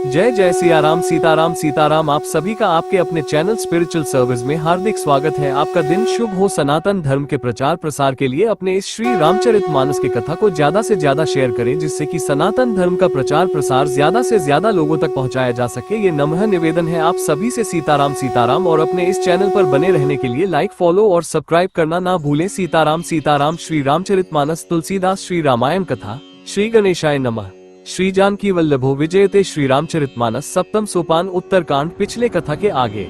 जय जय सियाराम सीताराम सीताराम। आप सभी का आपके अपने चैनल स्पिरिचुअल सर्विस में हार्दिक स्वागत है। आपका दिन शुभ हो। सनातन धर्म के प्रचार प्रसार के लिए अपने इस श्री रामचरितमानस की कथा को ज्यादा से ज्यादा शेयर करें, जिससे कि सनातन धर्म का प्रचार प्रसार ज्यादा से ज्यादा लोगों तक पहुंचाया जा सके। ये नम्र निवेदन है आप सभी से। सीताराम सीताराम। और अपने इस चैनल पर बने रहने के लिए लाइक, फॉलो और सब्सक्राइब करना ना भूलें। सीताराम सीताराम। श्री रामचरितमानस तुलसीदास श्री रामायण कथा। श्री गणेशाय नमः। श्री जानकी वल्लभो विजयते। श्री रामचरितमानस सप्तम सोपान उत्तरकांड। पिछले कथा के आगे।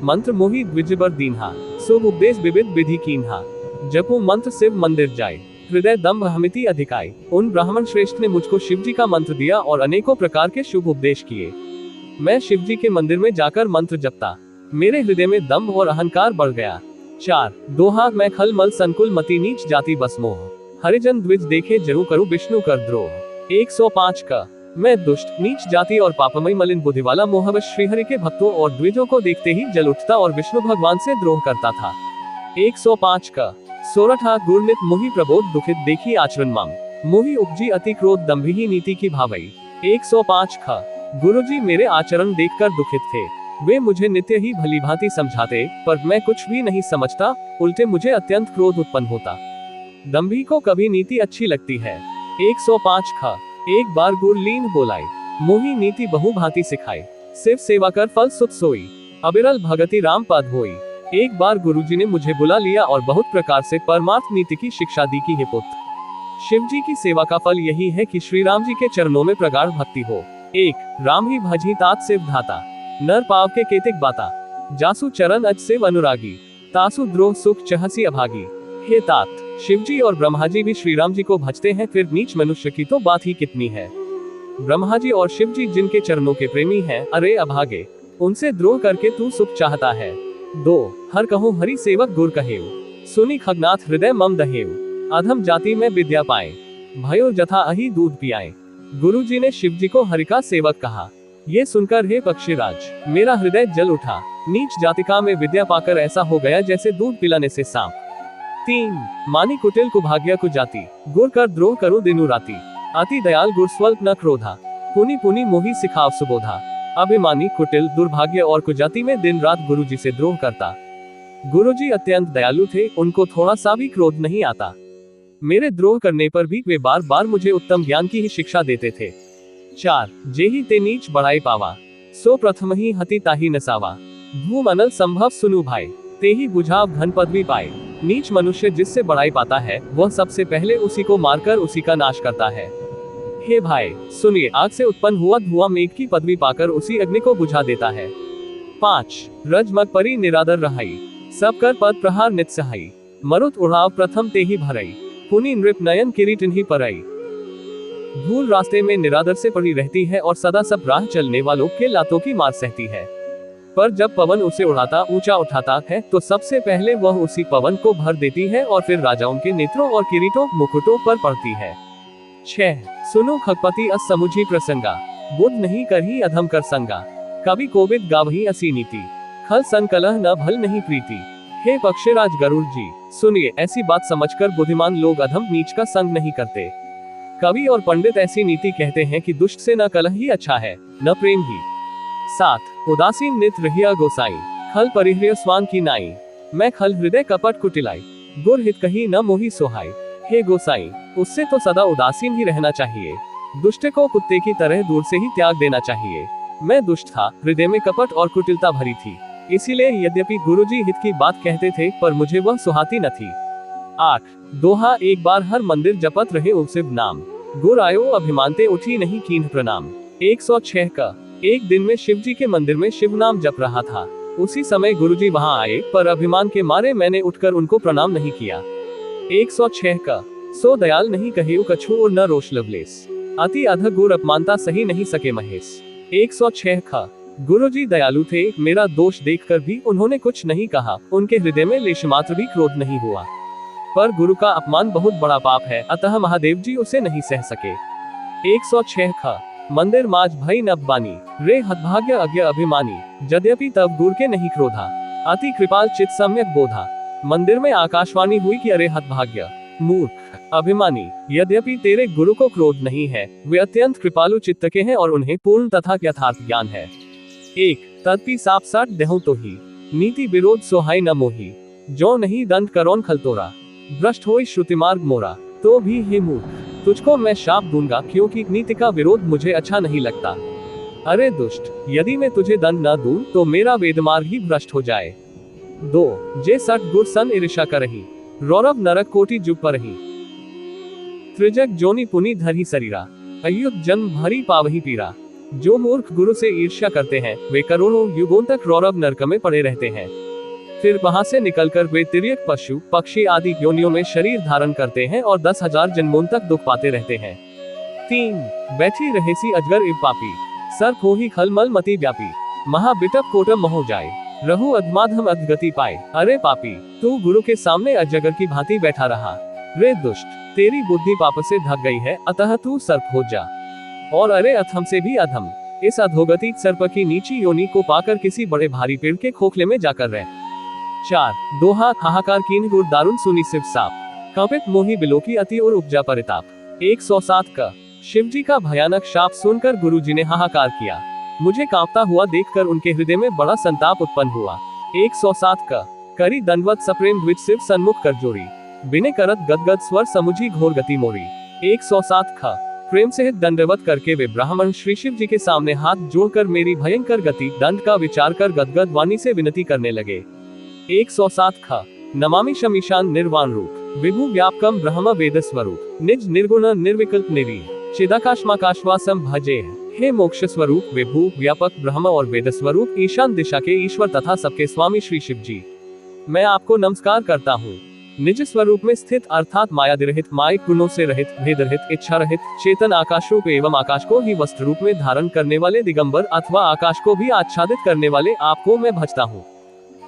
मंत्र मोहि द्विजबर दीन्हा, शुभ उपदेश विविध विधि कीन्हा। जपो मंत्र शिव मंदिर जाए, हृदय दम्भ हमिति अधिकाय। उन ब्राह्मण श्रेष्ठ ने मुझको शिव जी का मंत्र दिया और अनेकों प्रकार के शुभ उपदेश किए। मैं शिव जी के मंदिर में जाकर मंत्र जपता, मेरे हृदय में दम्भ और अहंकार बढ़ गया। 4 दोहा। मैं खल मल संकुल मति नीच जाति बस मोह, हरिजन द्विज देखे जरु करु विष्णु कर द्रोह। 105 का। मैं दुष्ट, नीच जाति और पापमय मलिन बुद्धि वाला मोहवश श्रीहरि के भक्तों और द्विजों को देखते ही जल उठता और विष्णु भगवान से द्रोह करता था। 105 का। सोरठा। गुरनित मोहि प्रबोध दुखित देखी आचरण माम, मोहि उपजी अति क्रोध दंभिही नीति की भावई। 105 का। गुरुजी मेरे आचरण देखकर दुखित थे, वे मुझे नित्य ही भली भांति समझाते, पर मैं कुछ भी नहीं समझता, उल्टे मुझे अत्यंत क्रोध उत्पन्न होता। दंभी को कभी नीति अच्छी लगती है। 105 खा। एक बार गुर लीन बोलाए, मोहि नीति बहु भांति सिखाए, शिव सेवा कर फल सुत सोई, अबिरल भगति राम पद होई। एक बार गुरुजी ने मुझे बुला लिया और बहुत प्रकार से परमार्थ नीति की शिक्षा दी कि हे पुत्र, शिव जी की सेवा का फल यही है कि श्री राम जी के चरणों में प्रगाढ़ भक्ति हो। 1 राम ही भजी तात शिव धाता, नर पाव के केतिक बाता, जासु चरण अज शिव अनुरागी, तासु द्रोह सुख चहसी अभागी। हे तात, शिवजी और ब्रह्मा जी भी श्री राम जी को भजते हैं, फिर नीच मनुष्य की तो बात ही कितनी है। ब्रह्मा जी और शिव जी जिनके चरणों के प्रेमी हैं, अरे अभागे, उनसे द्रोह करके तू सुख चाहता है। 2 हर कहूँ हरि सेवक गुर कहेव, सुनी खगनाथ हृदय मम दहेव, अधम जाति में विद्या पाए, भयो जथा अहि दूध पियाए। गुरु जी ने शिव जी को हरि का सेवक कहा। ये सुनकर हे पक्षीराज, मेरा हृदय जल उठा, नीच जातिका में विद्या पाकर ऐसा हो गया जैसे दूध पिलाने से सांप। 3 मानी कुटिल कुभाग्य कुजाति, गुर कर द्रोह करो दिनु राति, अति दयाल गुर स्वल्प न क्रोधा, पुनि पुनि मोहि सिखाव सुबोधा। अभिमानी, कुटिल, दुर्भाग्य और कुजाति में दिन रात गुरु जी से द्रोह करता। गुरु जी अत्यंत दयालु थे, उनको थोड़ा सा भी क्रोध नहीं आता। मेरे द्रोह करने पर भी वे बार बार मुझे उत्तम ज्ञान की ही शिक्षा देते थे। 4 जेहि ते नीच बढ़ाई पावा, सो प्रथम ही हति ताहि नसावा, भूम अनल संभव सुनु भाई, ते ही बुझाव घन पदवी पाए। नीच मनुष्य जिससे बढ़ाई पाता है, वह सबसे पहले उसी को मारकर उसी का नाश करता है। हे भाई सुनिए, आग से उत्पन्न हुआ धुआं मेघ की पदवी पाकर उसी अग्नि को बुझा देता है। 5 रज मग परी निरादर रहाई, सब कर पद प्रहार नित सहाई, मरुत उड़ाव प्रथम ते ही भरई, पुनि नृप नयन किरीटिन ही परई। धूल रास्ते में निरादर से पड़ी रहती है और सदा सब राह चलने वालों के लातों की मार सहती है, पर जब पवन उसे उड़ाता ऊंचा उठाता है तो सबसे पहले वह उसी पवन को भर देती है और फिर राजाओं के नेत्रों और किरीटों मुकुटों पर पड़ती है। 6 सुनो खगपति अस समुझी प्रसंगा, बुद्ध नहीं करही अधम कर संगा, कवि कोविद गावही असी नीति, खल सन कलह न भल नहीं प्रीति। हे पक्षीराज गरुड़ जी, सुनिए, ऐसी बात समझकर बुद्धिमान लोग अधम नीच का संग नहीं करते। कवि और पंडित ऐसी नीति कहते हैं कि दुष्ट से न कलह ही अच्छा है, न प्रेम ही। 7 उदासीन नित रहिया गोसाई, खल परिहृय स्वान की नाई, मैं खल हृदय कपट कुटिलाई, गुर हित कही न मोहि सोहाई। हे गोसाई, उससे तो सदा उदासीन ही रहना चाहिए, दुष्ट को कुत्ते की तरह दूर से ही त्याग देना चाहिए। मैं दुष्ट था, हृदय में कपट और कुटिलता भरी थी, इसीलिए यद्यपि गुरुजी हित की बात कहते थे, पर मुझे वह सुहाती न थी। 8 दोहा। एक बार हर मंदिर जपत रहे उन शिव नाम, गुर आयो अभिमानते उठी नहीं कीन्ह प्रणाम। 106 का। एक दिन में शिव जी के मंदिर में शिव नाम जप रहा था, उसी समय गुरुजी वहां आए, पर अभिमान के मारे मैंने उठकर उनको प्रणाम नहीं किया। 106 का। सो दयाल नहीं कहे कछु और न रोष लवलेस, अति अध गुर अपमानता सही नहीं सके महेश। 106 का। गुरुजी दयालु थे, मेरा दोष देखकर भी उन्होंने कुछ नहीं कहा, उनके हृदय में लेश मात्र भी क्रोध नहीं हुआ। पर गुरु का अपमान बहुत बड़ा पाप है, अतः महादेव जी उसे नहीं सह सके। 106 का। मंदिर माज भई नब बानी, रे हतभाग्य अज्ञ अभिमानी, यद्यपि तब गुर के नहीं क्रोधा, अति कृपाल चित सम्यक बोधा। मंदिर में आकाशवाणी हुई कि अरे हतभाग्य, मूर्ख, अभिमानी, यद्यपि तेरे गुरु को क्रोध नहीं है, वे अत्यंत कृपालु चित्त के हैं और उन्हें पूर्ण तथा यथार्थ ज्ञान है। 1 तदपि साप साठ देहु तो ही, नीति विरोध सोहाई न मोही, जो नहीं दंड करौन खलतोरा, भ्रष्ट होई श्रुति मार्ग मोरा। तो भी हे मूर्ख, तुझको मैं शाप दूंगा, क्योंकि नीति का विरोध मुझे अच्छा नहीं लगता। अरे दुष्ट, यदि मैं तुझे दंड न दूं, तो मेरा वेदमार्ग ही भ्रष्ट हो जाए। 2 जे सठ गुर सन ईर्षा करही, रौरव नरक कोटि जुग परही, त्रिजग जोनि पुनि धरही शरीरा, अयुत जन्म भरी पावही पीरा। जो मूर्ख गुरु से ईर्ष्या करते हैं, वे करोड़ों युगों तक रौरव नरक में पड़े रहते हैं। फिर वहां से निकलकर वे तिर्यक पशु पक्षी आदि योनियों में शरीर धारण करते हैं और 10,000 जन्मों तक दुख पाते रहते हैं। 3 बैठी रहेसी अजगर इव पापी, सर्प हो ही खलमल मति व्यापी, महाबिटप कोटम महो जाए, रहु अधमाधम अधगति पाए। अरे पापी, तू गुरु के सामने अजगर की भांति बैठा रहा। रे दुष्ट, तेरी बुद्धि पाप से ढक गई है, अतः तू सर्प हो जा। और अरे अधम से भी अधम, इस अधोगति सर्प की नीची योनि को पाकर किसी बड़े भारी पेड़ के खोखले में जाकर रह। 4 दोहा हाहाकार कीन गुर दारुण सुनी शिव साप, कपित मोही बिलोकी अति और उपजा परिताप। 107 का शिव जी का भयानक शाप सुनकर गुरु जी ने हाहाकार किया। मुझे कांपता हुआ देखकर उनके हृदय में बड़ा संताप उत्पन्न हुआ। 107 का करी दंडवत सप्रेम द्विज शिव सन्मुख कर जोड़ी, बिने करत गदगद स्वर समुझी घोर गति मोरी। 107 खा प्रेम से दंडवत करके वे ब्राह्मण श्री शिव जी के सामने हाथ जोड़कर मेरी भयंकर गति दंड का विचार कर गदगद वाणी से विनती करने लगे। 107 खा नमामि शमीशान निर्वाण रूप, विभु व्यापकम ब्रह्म वेद स्वरूप, निज निर्गुण निर्विकल्प निरी, चिदाकाशमाकाशवासम भजे। हे मोक्ष स्वरूप विभु व्यापक ब्रह्म और वेद स्वरूप ईशान दिशा के ईश्वर तथा सबके स्वामी श्री शिव जी, मैं आपको नमस्कार करता हूँ। निज स्वरूप में स्थित अर्थात मायादिरहित, मायिक गुणों से रहित, भेद रहित, इच्छा रहित, चेतन आकाश रूप एवं आकाश को ही वस्त्र रूप में धारण करने वाले दिगंबर अथवा आकाश को भी आच्छादित करने वाले आपको मैं भजता हूँ।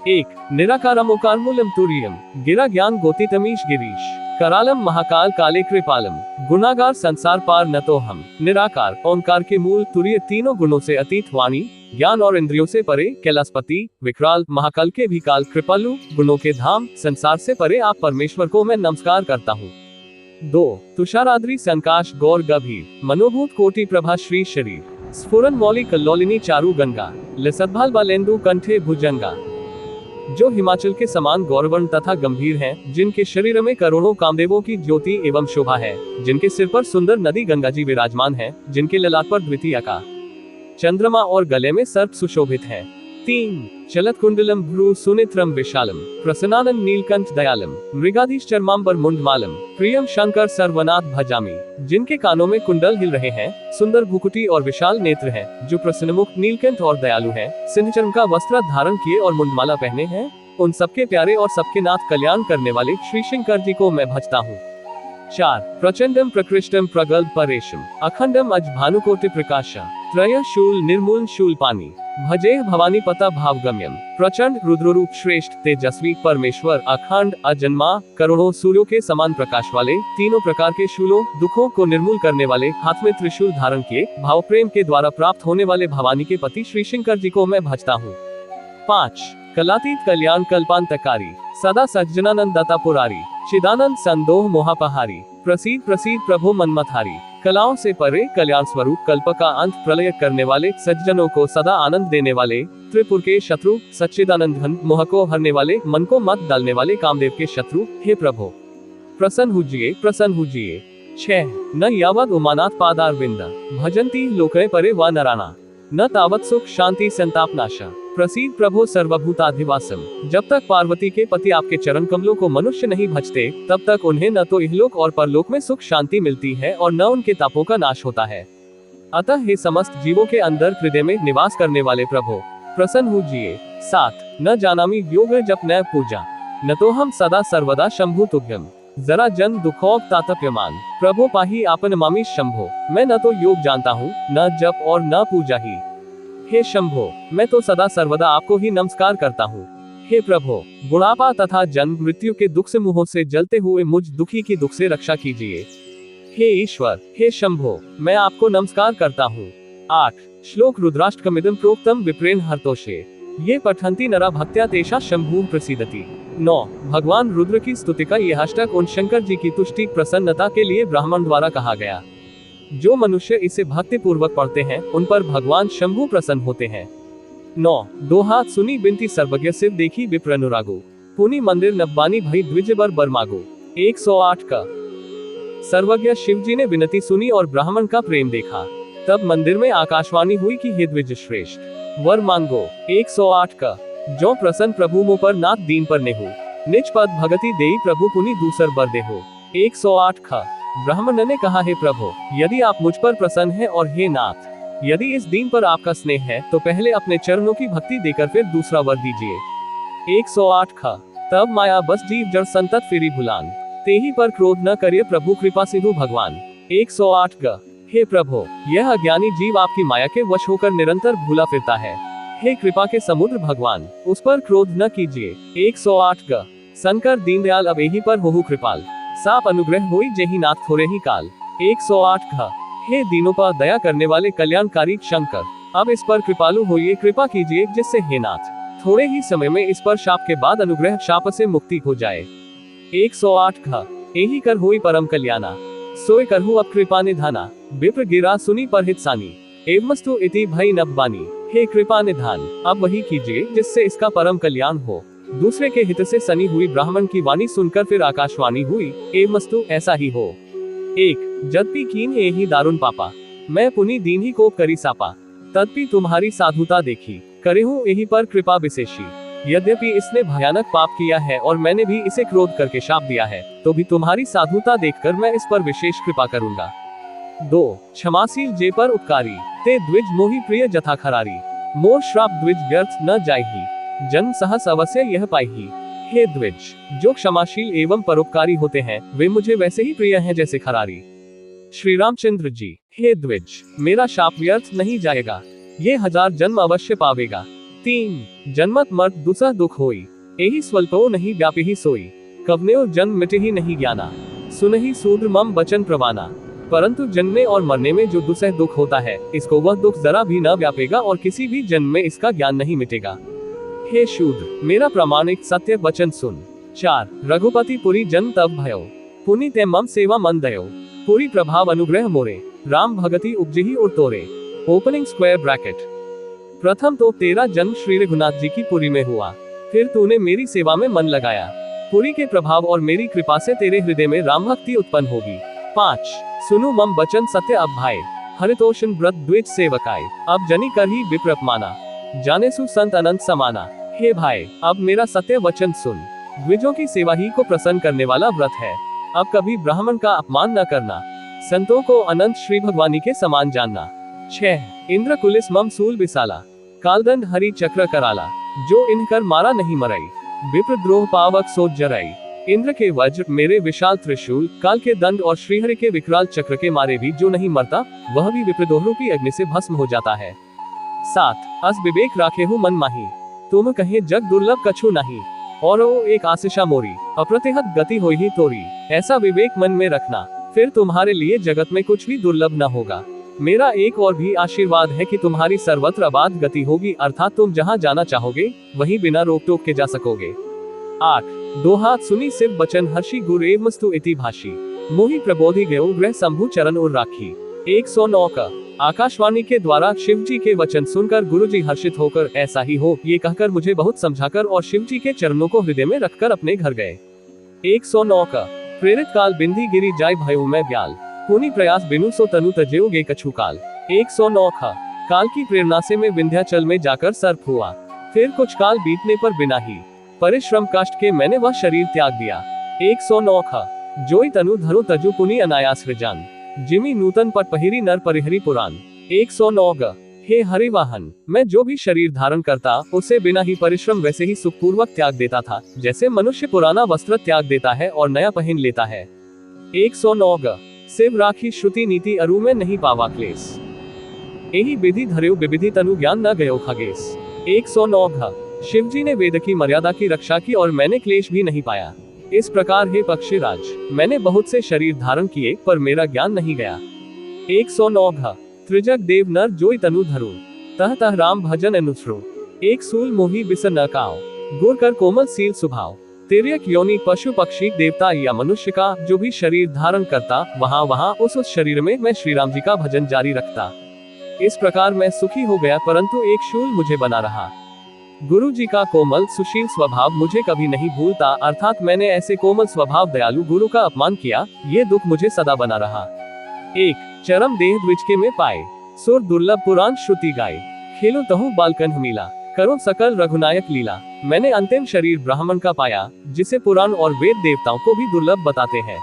1 निराकारम ओकार मूलम तुरीयम, गिरा ज्ञान गोति तमीश गिरीश, करालम महाकाल काले कृपालम, गुणागार संसार पार न तो हम। निराकार ओंकार के मूल, तुरीय तीनों गुणों से अतीत, वाणी ज्ञान और इंद्रियों से परे, कैलाशपति, विकराल, महाकाल के भी काल, कृपालु, गुणों के धाम, संसार से परे आप परमेश्वर को मैं नमस्कार करता हूँ। 2 तुषाराद्रि संकाश गौर गभीर, मनोभूत कोटि प्रभा श्री शरीर, स्फुरन मौली कल्लोलिनी चारु गंगा, लसद्भाल बालेंदु कंठे भुजंगा। जो हिमाचल के समान गौरवर्ण तथा गंभीर हैं, जिनके शरीर में करोड़ों कामदेवों की ज्योति एवं शोभा है, जिनके सिर पर सुंदर नदी गंगा जी विराजमान है, जिनके ललाट पर द्वितीय का चंद्रमा और गले में सर्प सुशोभित है। 3 चलत कुंडलम भ्रू सुनेत्रम विशालम, प्रसन्नानंद नीलकंठ दयालम, मृगाधीश चर्मांबर मुंडमालम, प्रियम शंकर सर्वनाथ भजामी। जिनके कानों में कुंडल हिल रहे हैं, सुंदर भुकुटी और विशाल नेत्र हैं, जो प्रसन्नमुख, नीलकंठ और दयालु हैं, सिंह चर्म का वस्त्र धारण किए और मुंडमाला पहने हैं, उन सबके प्यारे और सबके नाथ कल्याण करने वाले श्री शंकर जी को मैं भजता हूँ। 4 प्रचंडम प्रकृष्टम प्रगल्भ परेशम, अखंडम अज भानुकोटि प्रकाशा, त्रय शूल निर्मूल शूल पानी, भजे भवानी पता भावगम्यम। प्रचंड रुद्ररूप श्रेष्ठ तेजस्वी परमेश्वर, अखंड अजन्मा, करोड़ों सूर्यों के समान प्रकाश वाले, तीनों प्रकार के शूलों दुखों को निर्मूल करने वाले, हाथ में त्रिशूल धारण किए, भाव प्रेम के द्वारा प्राप्त होने वाले भवानी के पति श्री शंकर जी को मैं भजता हूँ। 5 कलातीत कल्याण कल्पांतकारी, सदा सज्जनानंद दाता पुरारी, चिदानंद संदोह मोहापहारी, प्रसीद प्रसीद प्रभु मनमथारी। कलाओं से परे, कल्याण स्वरूप, कल्प का अंत प्रलय करने वाले, सज्जनों को सदा आनंद देने वाले, त्रिपुर के शत्रु, सच्चिदानंद घन, मोह को हरने वाले, मन को मत डालने वाले, कामदेव के शत्रु, हे प्रभु प्रसन्न हुजिए, प्रसन्न हुजिए। 6 न यावद उमानाथ पादार विंदा, भजंती लोकय परे व नराना, न तावत सुख शांति संताप नाशा, प्रसीद प्रभु सर्वभूताधिवासम। जब तक पार्वती के पति आपके चरण कमलों को मनुष्य नहीं भजते, तब तक उन्हें न तो इहलोक और परलोक में सुख शांति मिलती है और न उनके तापों का नाश होता है। अतः हे समस्त जीवों के अंदर हृदय में निवास करने वाले प्रभु प्रसन्न हुजिए। 7 न जानामि योग जप न पूजा, न तो हम सदा सर्वदा शंभु तुभ्यम, जरा जन दुखों तातप्यमान, प्रभु पाही आपन मामी शंभो। मैं न तो योग जानता हूँ, न जप और न पूजा ही। हे शंभो, मैं तो सदा सर्वदा आपको ही नमस्कार करता हूँ। हे प्रभु, बुढ़ापा तथा जन्म मृत्यु के दुख से मुंहों से जलते हुए मुझ दुखी की दुख से रक्षा कीजिए। हे ईश्वर, हे शंभो, मैं आपको नमस्कार करता हूँ। 8 श्लोक रुद्राष्टकमिदं प्रोक्तम विप्रेण हर्तोषे, ये पठन्ति नरा भक्त्या तेषा शंभु प्रसीदति। 9 भगवान रुद्र की स्तुति का यह अष्टक उन शंकर जी की तुष्टि प्रसन्नता के लिए ब्राह्मण द्वारा कहा गया। जो मनुष्य इसे भक्ति पूर्वक पढ़ते हैं उन पर भगवान शंभु प्रसन्न होते हैं। 9 दो हाथ सुनी बिनती सर्वज्ञ सिर देखी विप्र अनुरागो, पुनि मंदिर नब्बानी भई द्विज बर बरमागो। 108 का सर्वज्ञ शिव जी ने विनती सुनी और ब्राह्मण का प्रेम देखा, तब मंदिर में आकाशवाणी हुई कि हे द्विज श्रेष्ठ वर मांगो। 108 का जो प्रसन्न प्रभु मुँह पर नाथ दीन पर नेहु, निज पद भगति देई प्रभु पुनि दूसर बर देहो। 108 का ब्राह्मण ने कहा, हे प्रभु यदि आप मुझ पर प्रसन्न हैं और हे नाथ यदि इस दीन पर आपका स्नेह है तो पहले अपने चरणों की भक्ति देकर फिर दूसरा वर दीजिए। 108 का तब माया बस जीव जड़ संतत फिरी भुलान, तेही पर क्रोध न करिए प्रभु कृपा सिंधु भगवान। 108 का हे प्रभु यह अज्ञानी जीव आपकी माया के वश होकर निरंतर भूला फिरता है, हे कृपा के समुद्र भगवान उस पर क्रोध न कीजिए। 108 का शंकर दीनदयाल अब यही पर होहु कृपाल, साप अनुग्रह होई जेहि नाथ थोरे ही काल। 108 का हे दीनों पर दया करने वाले कल्याणकारी शंकर अब इस पर कृपालु होइए, कृपा कीजिए जिससे हे नाथ थोड़े ही समय में इस पर शाप के बाद अनुग्रह शाप से मुक्ति हो जाए। 108 का यही कर होई परम कल्याणा, सोय करहु अब कृपा निधाना, विप्र गिरा सुनी पर हित सानी, एवमस्तु इति भई नब्बानी। हे कृपा निधान अब वही कीजिए जिससे इसका परम कल्याण हो। दूसरे के हित से सनी हुई ब्राह्मण की वाणी सुनकर फिर आकाशवाणी हुई, एवमस्तु ऐसा ही हो। 1 जदपि कीन एही दारुण पापा, मैं पुनि दीन ही को करी सापा, तदपि तुम्हारी साधुता देखी, करेहूं यही पर कृपा विशेषी। यद्यपि इसने भयानक पाप किया है और मैंने भी इसे क्रोध करके शाप दिया है, तो भी तुम्हारी साधुता देखकर मैं इस पर विशेष कृपा करूंगा। 2 क्षमाशील जे पर उपकारी, ते द्विज मोहि प्रिय जथा खरारी, मोर श्राप द्विज व्यर्थ न जायही, जन्म सहस अवश्य यह पाई। हे द्विज जो क्षमाशील एवं परोपकारी होते हैं वे मुझे वैसे ही प्रिय हैं जैसे खरारी। श्री रामचंद्र जी हे द्विज मेरा शाप व्यर्थ नहीं जाएगा, ये 1000 जन्म अवश्य पावेगा। 3 जन्मत मर्त दुसह दुख होई, एही स्वल्पो नहीं व्यापी ही सोई, कवनेओ जन्म मिटे ही नहीं ज्ञाना, सुनहि सूद्र मम बचन प्रवाना। परंतु जन्मने और मरने में जो दुसह दुख होता है इसको वह दुख जरा भी न व्यापेगा और किसी भी जन्म में इसका ज्ञान नहीं मिटेगा। हे शूद्र मेरा प्रामाणिक सत्य वचन सुन। 4 रघुपति पुरी जन्म तब भयो, पुनि ते मम सेवा मन दयो, पूरी प्रभाव अनुग्रह मोरे, राम भगति उपजहि उर तोरे। Opening square bracket. प्रथम तो तेरा जन्म श्री रघुनाथ जी की पुरी में हुआ, फिर तूने मेरी सेवा में मन लगाया, पुरी के प्रभाव और मेरी कृपा से तेरे हृदय में राम भक्ति उत्पन्न होगी। 5 सुनु मम बचन सत्य अब भाई, हरितोषण व्रत द्विज सेवकाय, अब जनी कर ही विप्र अपमाना, जाने सु संत अनंत समाना। हे भाई अब मेरा सत्य वचन सुन, द्विजों की सेवा ही को प्रसन्न करने वाला व्रत है, अब कभी ब्राह्मण का अपमान न करना, संतों को अनंत श्री भगवानी के समान जानना। 6 इंद्र कुलिस मम सूल बिसाला, कालदंड हरि चक्र कराला, जो इनकर मारा नहीं मरई, विप्रद्रोह पावक सोच जराई। इंद्र के वज्र मेरे विशाल त्रिशूल, काल के दंड और श्रीहरि के विकराल चक्र के मारे भी जो नहीं मरता वह भी विप्रद्रोह रूपी अग्नि से भस्म हो जाता है। 7 अस विवेक राखे हूँ मन माही, तुम कहे जग दुर्लभ कछु नहीं, और वो एक आशीषा मोरी, अप्रतिहत गति होई ही तोरी। ऐसा विवेक मन में रखना, फिर तुम्हारे लिए जगत में कुछ भी दुर्लभ न होगा। मेरा एक और भी आशीर्वाद है कि तुम्हारी सर्वत्र अबाध गति होगी, अर्थात तुम जहाँ जाना चाहोगे वहीं बिना रोक टोक के जा सकोगे। 8 दो हाथ सुनी शिव बचन हर्षि गुर एवमस्तु इति भाषी, मोहि प्रबोधि गयो ग्रह शंभु चरण और राखी। 109 का आकाशवाणी के द्वारा शिव जी के वचन सुनकर गुरु जी हर्षित होकर ऐसा ही हो ये कहकर मुझे बहुत समझाकर और शिव जी के चरणों को हृदय में रखकर अपने घर गए। 109 का प्रेरित काल बिंदी गिरी जाय भयो मैं ब्याल, पुनि प्रयास बिनु सो तनु तजेऊ गे कछु काल। 109 का काल की प्रेरणा से मैं विंध्याचल में जाकर सर्प हुआ, फिर कुछ काल बीतने पर बिना ही परिश्रम कष्ट के मैंने वह शरीर त्याग दिया। 109 का जोई तनु धरो तजु पुनि अनायास सृजान, जिमी नूतन पट पहिरी नर परिहरी पुराण। 109 ग हे हरिवाहन मैं जो भी शरीर धारण करता उसे बिना ही परिश्रम वैसे ही सुखपूर्वक त्याग देता था, जैसे मनुष्य पुराना वस्त्र त्याग देता है और नया पहन लेता है। 109 ग शिव राखी श्रुति नीति अरु में नहीं पावा क्लेश, यही विधि धर्यो विविधि तनु ज्ञान न गयो खगेश। 109 घ शिव जी ने वेद की मर्यादा की रक्षा की और मैंने क्लेश भी नहीं पाया। इस प्रकार हे पक्षीराज मैंने बहुत से शरीर धारण किए पर मेरा ज्ञान नहीं गया। 109 घ त्रिजग देव नर जोई तनु धरु, तह तह राम भजन अनुसरो, एक सूल मोही बिसर न काओ, गुर कर कोमल सील सुभाव। तिर्यक योनि पशु पक्षी देवता या मनुष्य का जो भी शरीर धारण करता, वहाँ वहाँ उस शरीर में मैं श्री राम जी का भजन जारी रखता। इस प्रकार मैं सुखी हो गया, परंतु एक शूल मुझे बना रहा। गुरु जी का कोमल सुशील स्वभाव मुझे कभी नहीं भूलता, अर्थात मैंने ऐसे कोमल स्वभाव दयालु गुरु का अपमान किया, ये दुख मुझे सदा बना रहा। एक चरम देह द्विज के में पाए, सुर दुर्लभ पुराण श्रुति गाए। खेलो तहु बालकन मिला, करो सकल रघुनायक लीला। मैंने अंतिम शरीर ब्राह्मण का पाया, जिसे पुराण और वेद देवताओं को भी दुर्लभ बताते हैं।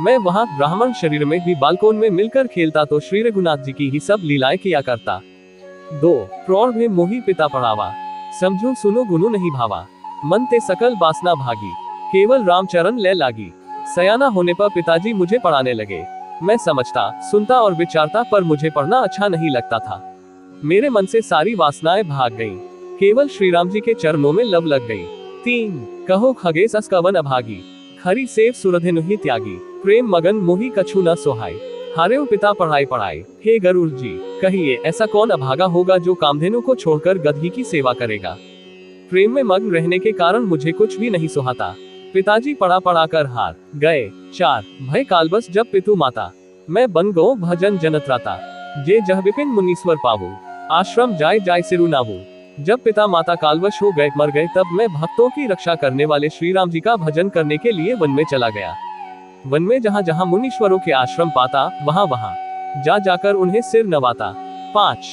मैं वहाँ ब्राह्मण शरीर में भी बालकोन में मिलकर खेलता तो श्री रघुनाथ जी की ही सब लीलाएं किया करता। 2 प्रौढ़ में मोही पिता पढ़ावा, समझो सुनो गुनु नहीं भावा। मन ते सकल वासना भागी, केवल रामचरण ले लागी। सयाना होने पर पिताजी मुझे पढ़ाने लगे। मैं समझता, सुनता और विचारता, पर मुझे पढ़ना अच्छा नहीं लगता था। मेरे मन से सारी वासनाएं भाग गईं। केवल श्री राम जी के चरणों में लव लग गई। 3 कहो खगेश अस कवन अभागी, खरी सेव सुरधेनु ही त्यागी। प्रेम मगन मोही कछु न सोहाय, हारेउ पिता पढ़ाई पढ़ाई। हे गरुड़ जी, कहिए ऐसा कौन अभागा होगा जो कामधेनु को छोड़कर गदही की सेवा करेगा। प्रेम में मग्न रहने के कारण मुझे कुछ भी नहीं सुहाता। पिताजी पढ़ा पढ़ा कर हार गए। 4 भय कालबस जब पितु माता, मैं बन गो भजन जनत्राता। जे जह विपिन मुनीश्वर पावो, आश्रम जाय जाय सिरु नावो। जब पिता माता कालवश हो गए, मर गए, तब मैं भक्तों की रक्षा करने वाले श्री राम जी का भजन करने के लिए वन में चला गया। वन में जहाँ जहाँ मुनीश्वरों के आश्रम पाता, वहाँ वहाँ जा जाकर उन्हें सिर नवाता। 5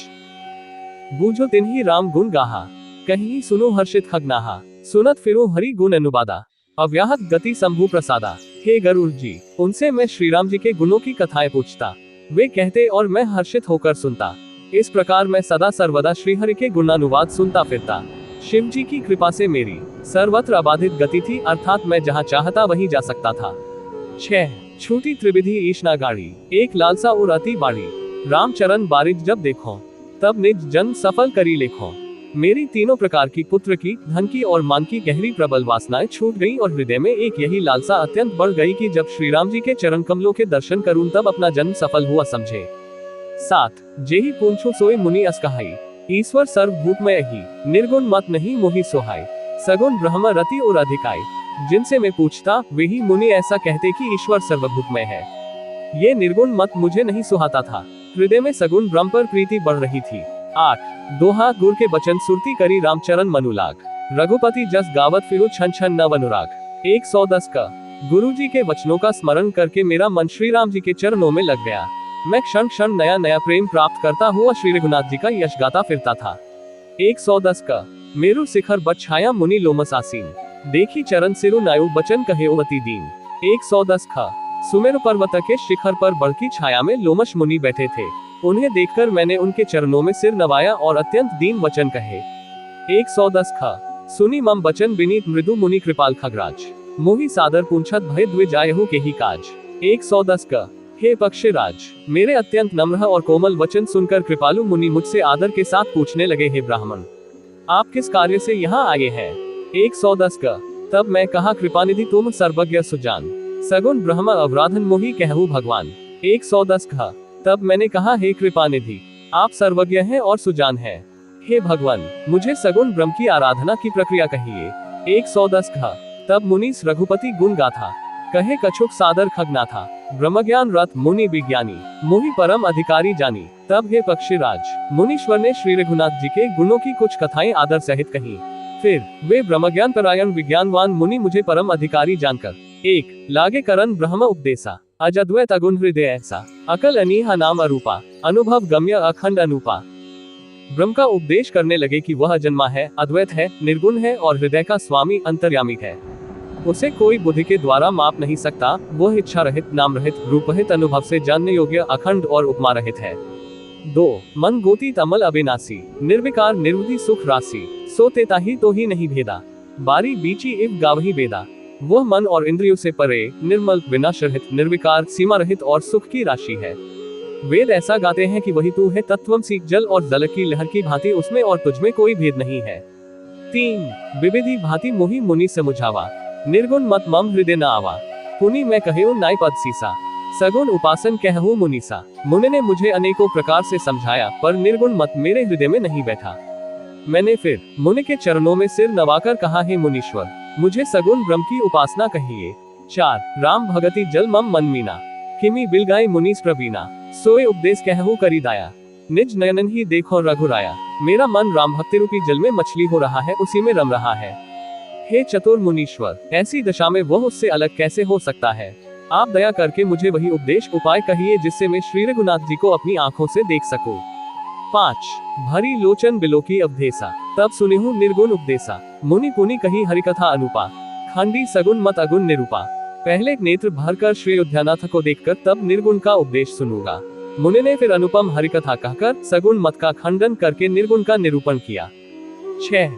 बूझो तिन्ही राम गुण गाहा, कहीं सुनो हर्षित खगनाहा। सुनत फिरो हरि गुण अनुबादा, अव्याहत गति शंभु प्रसादा। हे गरुड़ जी, उनसे मैं श्री राम जी के गुणों की कथाएं पूछता, वे कहते और मैं हर्षित होकर सुनता। इस प्रकार मैं सदा सर्वदा श्रीहरि के गुणानुवाद सुनता फिरता। शिव जी की कृपा से मेरी सर्वत्र अबाधित गति थी, अर्थात मैं जहाँ चाहता वहीं जा सकता था। 6 छूटी त्रिविधि ईशना गाड़ी, एक लालसा और अति बाड़ी। रामचरण बारिज जब देखो, तब निज जन्म सफल करी लेखो। मेरी तीनों प्रकार की, पुत्र की, धन की और मान की गहरी प्रबल वासनाएं छूट गई और हृदय में एक यही लालसा अत्यंत बढ़ गई कि जब श्री राम जी के चरण कमलों के दर्शन करूं तब अपना जन्म सफल हुआ समझे। 7 जेहि पूछो सोई मुनि अस कहाई, ईश्वर सर्वभूतमय ही, निर्गुण मत नहीं मोहि सोहाय। सगुण ब्रह्म रति और अधिकाय, जिनसे मैं पूछता वे ही मुनि ऐसा कहते कि ईश्वर सर्वभूतमय है। ये निर्गुण मत मुझे नहीं सुहाता था। हृदय में सगुण ब्रह्म पर प्रीति बढ़ रही थी। 8 दोहा गुर के बचन सुरती करी रामचरण मनुलाग, रघुपति जस गावत फिरो छन छन नव अनुराग। 110 का गुरु जी के वचनों का स्मरण करके मेरा मन श्री राम जी के चरणों में लग गया। मैं क्षण क्षण नया नया प्रेम प्राप्त करता हुआ श्री रघुनाथ जी का यश गाता फिरता था। 110 का मेरु शिखर बच छाया मुनि लोमस आसीन, देखी चरण सिरु नायु बचन कहे अति दीन। 110 का सुमेरु पर्वत के शिखर पर बड़की छाया में लोमश मुनि बैठे थे। उन्हें देखकर मैंने उनके चरणों में सिर नवाया और अत्यंत दीन वचन कहे। 110 का सुनी मम बचन विनीत मृदु मुनि कृपाल खगराज, मोहि सादर पूछत भय द्विज आयहु के ही काज। 110 का हे पक्षीराज, मेरे अत्यंत नम्र और कोमल वचन सुनकर कृपालु मुनि मुझसे आदर के साथ पूछने लगे, हे ब्राह्मण, आप किस कार्य से यहाँ आए हैं। 110 का तब मैं कहा, कृपानिधि तुम सर्वज्ञ सुजान, सगुण ब्रह्म अवराधन मोहि कहु भगवान। 110 का तब मैंने कहा, हे कृपानिधि, आप सर्वज्ञ हैं और सुजान हैं। हे भगवान, मुझे सगुण ब्रह्म की आराधना की प्रक्रिया कहिए। 110 का तब मुनीस रघुपति गुण गाथा, कहे कछुक सादर खगना था। ब्रह्मज्ञान रथ मुनि विज्ञानी, मोहि परम अधिकारी जानी। तब हे पक्षीराज, मुनीश्वर ने श्री रघुनाथ जी के गुणों की कुछ कथाएं आदर सहित कही। फिर वे ब्रह्मज्ञान परायण विज्ञानवान मुनि मुझे परम अधिकारी जानकर 1 लागे करन ब्रह्म उपदेशा, अजद्वैत अगुण हृदय ऐसा, अकल अनीहा नाम अरूपा, अनुभव गम्य अखंड अनूपा। ब्रह्म का उपदेश करने लगे कि वह अजन्मा है, अद्वैत है, निर्गुण है और हृदय का स्वामी अंतर्यामी है। उसे कोई बुद्धि के द्वारा माप नहीं सकता। वह इच्छा रहित, नाम रहित, रूप रहित, अनुभव से जानने योग्य, अखंड और उपमा रहित है। 2 मन गोती तमल अविनाशी, निर्विकार निर्वधि सुख राशि, सोते ताही तो ही नहीं भेदा, बारी बीची इव गावही बेदा। वह मन और इंद्रियों से परे, निर्मल, विनाश रहित, निर्विकार, सीमा रहित और सुख की राशि है। वेद ऐसा गाते हैं कि वही तू है, तत्वमसि, जल और जल की लहर की भांति उसमें और तुझमें कोई भेद नहीं है। 3 विविधि भांति मोहि मुनि समुझावा, निर्गुण मत मम हृदय न आवा, पुनि मैं कहूँ नाय पद सीसा, सगुण उपासन कहूँ मुनीसा। मुनि ने मुझे अनेकों प्रकार से समझाया, पर निर्गुण मत मेरे हृदय में नहीं बैठा। मैंने फिर मुनि के चरणों में सिर नवाकर कहा, हे मुनीश्वर, मुझे सगुण ब्रह्म की उपासना कहिए। 4 राम भगति जल मम मन मीना, किमी बिलगाई मुनीस प्रवीणा, सोए उपदेश कहू करी दाया, निज नयनन ही देखो रघुराया। मेरा मन राम भक्ति रूपी जल में मछली हो रहा है, उसी में रम रहा है। हे चतुर मुनीश्वर, ऐसी दशा में वह उससे अलग कैसे हो सकता है? आप दया करके मुझे वही उपदेश उपाय कहिए जिससे मैं श्री रघुनाथ जी को अपनी आंखों से देख सकूं। 5 भरी लोचन बिलोकी अवधेसा, तब सुनिहु निर्गुण उपदेसा, मुनि पुनि कही हरिकथा अनुपा, खंडी सगुन मत अगुण निरूपा। पहले नेत्र भरकर श्री उद्यानाथ को देखकर तब निर्गुण का उपदेश सुनूंगा। मुनि ने फिर अनुपम हरिकथा कहकर सगुण मत का खंडन करके निर्गुण का निरूपण किया। 6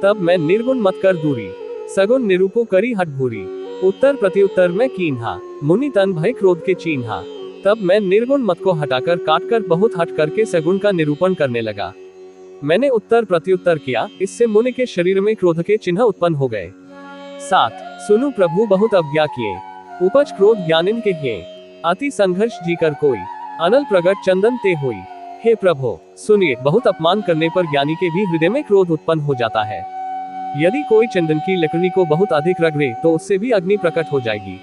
तब मैं निर्गुण मत कर दूरी, सगुण निरूपो करी हट भूरी, उत्तर प्रत्युत्तर में कीन्हा, मुनि तन भय क्रोध के चीन्हा। तब मैं निर्गुण मत को हटाकर काटकर बहुत हट करके सगुण का निरूपण करने लगा। मैंने उत्तर प्रत्युत्तर किया, इससे मुनि के शरीर में क्रोध के चिन्ह उत्पन्न हो गए। 7 सुनु प्रभु बहुत अवज्ञा किए, उपज क्रोध ज्ञानिन के हिए, अति संघर्ष जी कर कोई, अनल प्रगट चंदन ते होई। हे प्रभु सुनिए, बहुत अपमान करने पर ज्ञानी के भी हृदय में क्रोध उत्पन्न हो जाता है। यदि कोई चंदन की लकड़ी को बहुत अधिक रगड़े तो उससे भी अग्नि प्रकट हो जाएगी।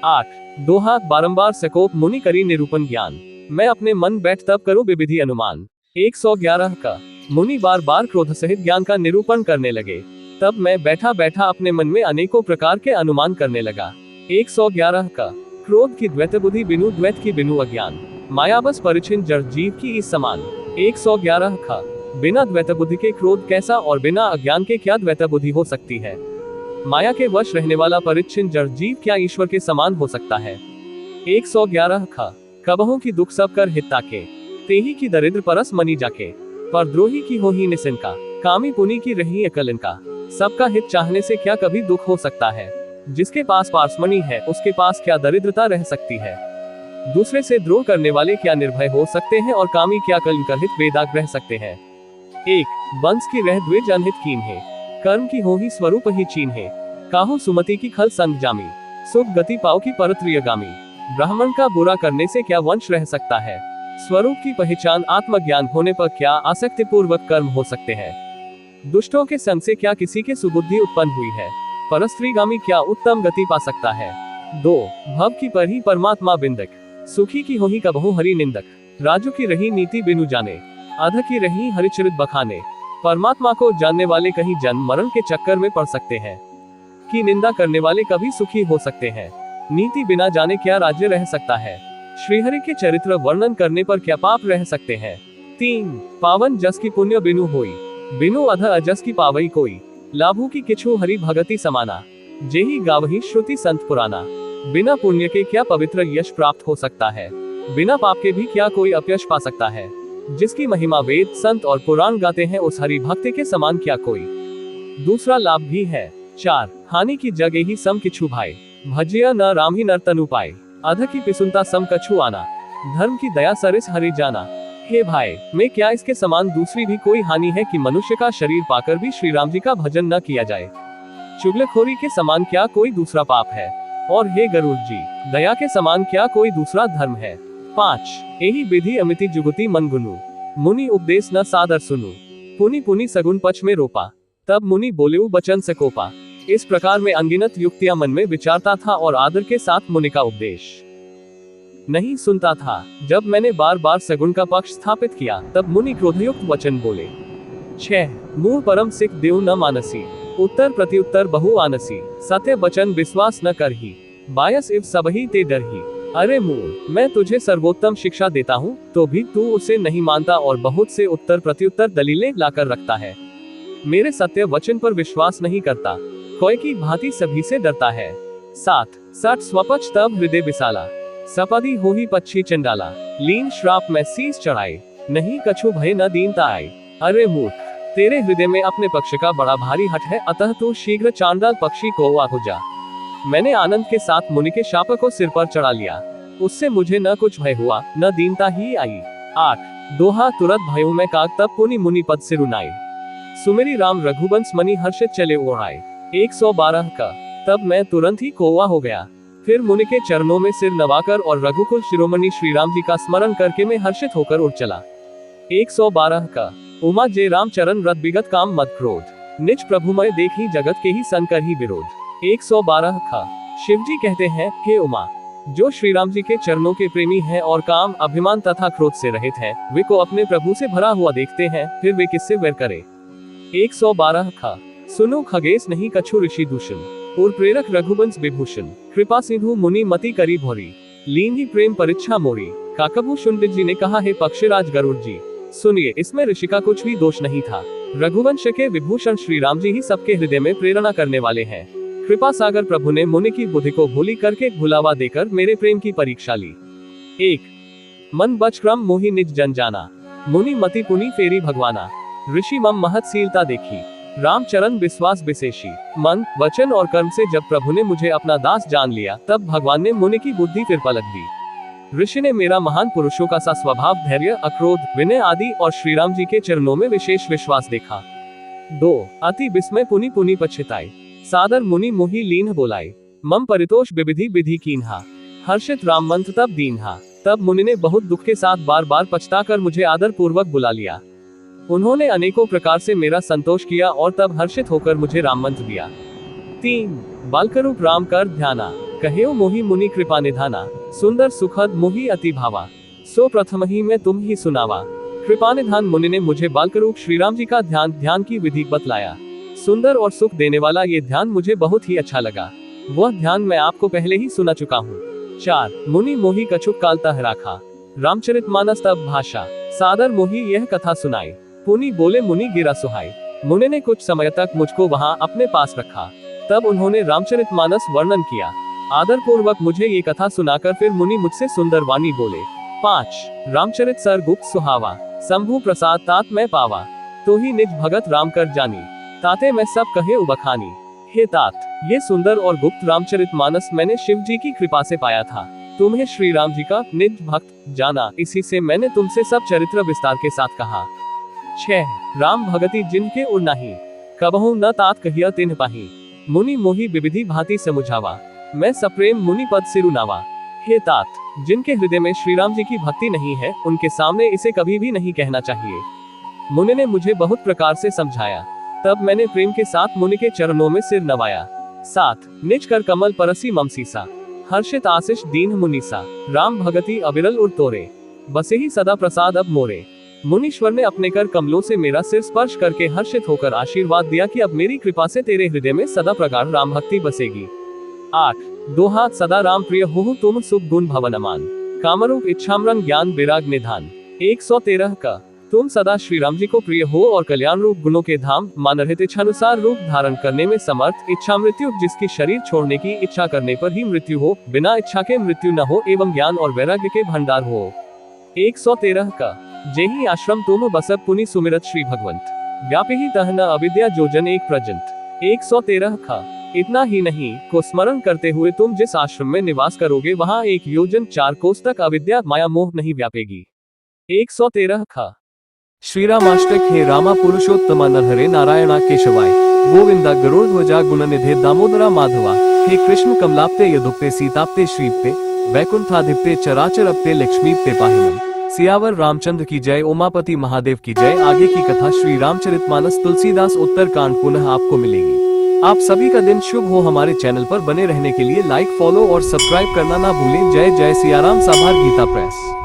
8 दोहा बारंबार सकोप मुनि करी निरूपण ज्ञान, मैं अपने मन बैठ तब करूं विविधि अनुमान। 111 का मुनि बार बार क्रोध सहित ज्ञान का निरूपण करने लगे, तब मैं बैठा बैठा अपने मन में अनेकों प्रकार के अनुमान करने लगा। 111 का क्रोध की द्वैत बुद्धि बिनु द्वैत की बिनु अज्ञान, माया बस परिचिन जड़ जीव की इस समान। 111 का बिना द्वैत बुद्धि के क्रोध कैसा और बिना अज्ञान के क्या द्वैत बुद्धि हो सकती है? माया के वश रहने वाला परिच्छिन्न जड़ जीव क्या ईश्वर के समान हो सकता है? 111 का कबहों की दुख सब कर हित ताके, तेही की दरिद्र परस मनी जाके, पर द्रोही की हो ही निसिन का, कामी पुनि की रही अकलन का। सबका हित चाहने से क्या कभी दुख हो सकता है? जिसके पास पारसमणि है उसके पास क्या दरिद्रता रह सकती है? दूसरे से द्रोह करने वाले क्या निर्भय हो सकते हैं और कामी क्या कलंकर हित बेदाग रह सकते हैं? 1 वंश की रह द्वे जनहित कीन है, कर्म की हो ही स्वरूप ही चीन है, काहू सुमति की खल संग जामी, सुख गति पाओ की परत्रियगामी। ब्राह्मण का बुरा करने से क्या वंश रह सकता है? स्वरूप की पहचान आत्मज्ञान होने पर क्या आसक्ति पूर्वक कर्म हो सकते हैं? दुष्टों के संग से क्या किसी के सुबुद्धि उत्पन्न हुई है? परस्त्रीगामी क्या उत्तम गति पा सकता है? 2 भव की पर ही परमात्मा बिंदक, सुखी की हो ही कबहू हरि निंदक, राजू की रही नीति बिनु जाने, अध की रही हरिचरित बखाने। परमात्मा को जानने वाले कहीं जन्म मरण के चक्कर में पड़ सकते हैं, कि निंदा करने वाले कभी सुखी हो सकते हैं। नीति बिना जाने क्या राज्य रह सकता है? श्रीहरि के चरित्र वर्णन करने पर क्या पाप रह सकते हैं? 3 पावन जस की पुण्य बिनु होई, बिनु अध अजस की पावई कोई, लाभू की किछु हरि भगति समाना, जेहि गावही श्रुति संत पुराना। बिना पुण्य के क्या पवित्र यश प्राप्त हो सकता है? बिना पाप के भी क्या कोई अपयश पा सकता है? जिसकी महिमा वेद संत और पुराण गाते हैं उस हरि भक्ति के समान क्या कोई दूसरा लाभ भी है? 4 हानि की जगह ही सम किछु भाई, भजिया न राम ही नर तनु पाए, अध की पिसुनता सम कछु आना, धर्म की दया सरिस हरि जाना। हे भाई, मैं क्या इसके समान दूसरी भी कोई हानि है कि मनुष्य का शरीर पाकर भी श्री राम जी का भजन न किया जाए? चुगलखोरी के समान क्या कोई दूसरा पाप है? और हे गरुड़ जी, दया के समान क्या कोई दूसरा धर्म है? 5 एही विधि अमिति जुगति मन गुनु, मुनि उपदेश न सादर सुनु, पुनि पुनि सगुन पच में रोपा, तब मुनि बोले बचन सकोपा। इस प्रकार में अनगिनत युक्तियां मन में विचारता था और आदर के साथ मुनि का उपदेश नहीं सुनता था। जब मैंने बार बार सगुण का पक्ष स्थापित किया तब मुनि क्रोधयुक्त वचन बोले। 6 मूल परम सिख देव न मानसी, उत्तर प्रत्युत्तर बहु आनसी, सत्य वचन विश्वास न करही, बायस इव सबही ते डरही। अरे मूल, मैं तुझे सर्वोत्तम शिक्षा देता हूँ तो भी तू उसे नहीं मानता और बहुत से उत्तर प्रत्युत्तर दलीलें लाकर रखता है। मेरे सत्य वचन पर विश्वास नहीं करता, कोई की भांति सभी से डरता है। 7 सठ स्वपच तब हृदय विशाला, सपदी हो ही पच्छी चंडाला, लीन श्राप में शीस चढ़ाए, नहीं कछु भय न दीनता आए। अरे मूर्ख, तेरे हृदय में अपने पक्ष का बड़ा भारी हट है, अतः तू शीघ्र चांडाल पक्षी को हो जा। मैंने आनंद के साथ मुनि के शाप को सिर पर चढ़ा लिया, उससे मुझे न कुछ भय हुआ न दीनता ही आई। 8 दोहा तुरंत भयों में काग तब पुनि मुनि पद सिर उनाई, सुमेरी राम रघुवंश मणि हर्षित चले ओढ़ाए। 112 का तब मैं तुरंत ही कौवा हो गया। फिर मुनि के चरणों में सिर नवाकर और रघुकुल शिरोमणि श्री राम जी का स्मरण करके मैं हर्षित होकर उड़ चला। 112 का उमा जय रामचरण रत विगत काम मत क्रोध। निज प्रभुमय देखी जगत के ही सन कर ही विरोध। 112 ख। शिवजी कहते हैं, हे उमा, जो श्री राम जी के चरणों के प्रेमी हैं और काम, अभिमान तथा क्रोध से रहित हैं, वे को अपने प्रभु से भरा हुआ देखते हैं, फिर वे किससे वैर करे। 112 ख। सुनो खगेश नहीं कछु ऋषि दूषण, और प्रेरक रघुवंश विभूषण, कृपा सिंधु मुनि मति करी भोरी, लीन ही प्रेम परीक्षा मोरी। काकभू शुंडित जी ने कहा, है पक्षीराज गरुड़ जी, सुनिए, इसमें ऋषि का कुछ भी दोष नहीं था। रघुवंश के विभूषण श्री राम जी ही सबके हृदय में प्रेरणा करने वाले हैं। कृपा सागर प्रभु ने मुनि की बुद्धि को भूली करके भुलावा देकर मेरे प्रेम की परीक्षा ली। 1। मन बच क्रम मोहि निज जन जाना, मुनि मति पुनि फेरी भगवाना, ऋषि मम महत्शीलता देखी, राम चरण विश्वास विशेषी। मन, वचन और कर्म से जब प्रभु ने मुझे अपना दास जान लिया, तब भगवान ने मुनि की बुद्धि फिर पलट दी। ऋषि ने मेरा महान पुरुषों का सा स्वभाव, धैर्य, अक्रोध, विनय आदि और श्री राम जी के चरणों में विशेष विश्वास देखा। 2। अति विस्मय पुनि पुनि पछताए, सादर मुनि मोहि लीन बोलाए, मम परितोष विविधि विधि कीन्हा, हर्षित राम मंत्र तब दीन्हा। तब मुनि ने बहुत दुख के साथ बार बार पछताकर मुझे आदर पूर्वक बुला लिया। उन्होंने अनेकों प्रकार से मेरा संतोष किया और तब हर्षित होकर मुझे राम मंत्र दिया। 3। बालकरूप राम कर ध्याना, कहेउ मोहि मुनि कृपा निधाना, सुंदर सुखद मोहि अति भावा, सो प्रथम ही मैं तुम ही सुनावा। कृपा निधान मुनि ने मुझे बालकरूप श्री राम जी का ध्यान की विधि बतलाया। सुंदर और सुख देने वाला ये ध्यान मुझे बहुत ही अच्छा लगा। वह ध्यान मैं आपको पहले ही सुना चुका हूँ। 4। मुनि मोहि कछुक काल तह राखा, रामचरितमानस तब भाषा, सादर मोहि यह कथा सुनाई, पुनि बोले मुनि गिरा सुहाई। मुनि ने कुछ समय तक मुझको वहां अपने पास रखा। तब उन्होंने रामचरितमानस वर्णन किया। आदर पूर्वक मुझे ये कथा सुनाकर फिर मुनि मुझसे सुंदर वाणी बोले। 5। रामचरित सर गुप्त सुहावा, शंभु प्रसाद तात मैं पावा, तो ही निज भगत राम कर जानी, ताते मैं सब कहे उबखानी। हे तात, ये सुंदर और गुप्त रामचरितमानस मैंने शिव जी की कृपा से पाया था। तुम्हें श्री राम जी का निज भक्त जाना, इसी से मैंने तुमसे सब चरित्र विस्तार के साथ कहा। 6। राम भगति जिनके उर नाही, कबहु न तात कहिया तिन्ह पाही, मुनि मोहि विविधि भांति समुझावा, मैं सप्रेम मुनि पद सिरुनावा। हे तात, जिनके हृदय में श्री राम जी की भक्ति नहीं है, उनके सामने इसे कभी भी नहीं कहना चाहिए। मुनि ने मुझे बहुत प्रकार से समझाया। तब मैंने प्रेम के साथ मुनि के चरणों में सिर नवाया। 7। निज कर कमल परसी ममसीसा, हर्षित आशीष दीन मुनीसा, राम भगति अविरल उर तोरे, बसे ही सदा प्रसाद अब मोरे। मुनीश्वर ने अपने कर कमलों से मेरा सिर स्पर्श करके हर्षित होकर आशीर्वाद दिया कि अब मेरी कृपा से तेरे हृदय में सदा प्रकार राम भक्ति बसेगी। 8। दो हाथ सदा राम प्रिय हो तुम सुख गुण भवनमान, कामरूप इच्छामरन ज्ञान विराग निधान। 113 का। तुम सदा श्री राम जी को प्रिय हो और कल्याण रूप गुणों के धाम, मानरहित इच्छानुसार रूप धारण करने में समर्थ, इच्छा मृत्यु जिसकी शरीर छोड़ने की इच्छा करने पर ही मृत्यु हो, बिना इच्छा के मृत्यु न हो, एवं ज्ञान और वैराग्य के भंडार हो। 113 का। जेहि आश्रम तुम बसब पुनि सुमिरत श्री भगवंत, व्यापी ही तह न अविद्या जोजन एक प्रजंत। 113 का। इतना ही नहीं, को स्मरण करते हुए तुम जिस आश्रम में निवास करोगे, वहाँ 1 योजन 4 कोस तक अविद्या माया मोह नहीं व्यापेगी। 113 का। श्री रामाष्टक। हे रामा पुरुषोत्तमा नरहरे नारायणा केशवाय, गोविंदा गरुड़ध्वजा गुणनिधे दामोदरा माधवा। हे कृष्ण कमलाप्ते यदुक्ते सीताप्ते श्रीप्ते, वैकुंठाधिप्ते चराचरप्ते लक्ष्मीप्ते पाहिनम। सियावर रामचंद्र की जय। उमापति महादेव की जय। आगे की कथा श्री रामचरितमानस तुलसीदास उत्तरकांड पुनः आपको मिलेगी। आप सभी का दिन शुभ हो। हमारे चैनल पर बने रहने के लिए लाइक, फॉलो और सब्सक्राइब करना ना भूलें। जय जय सियाराम। साभार गीता प्रेस।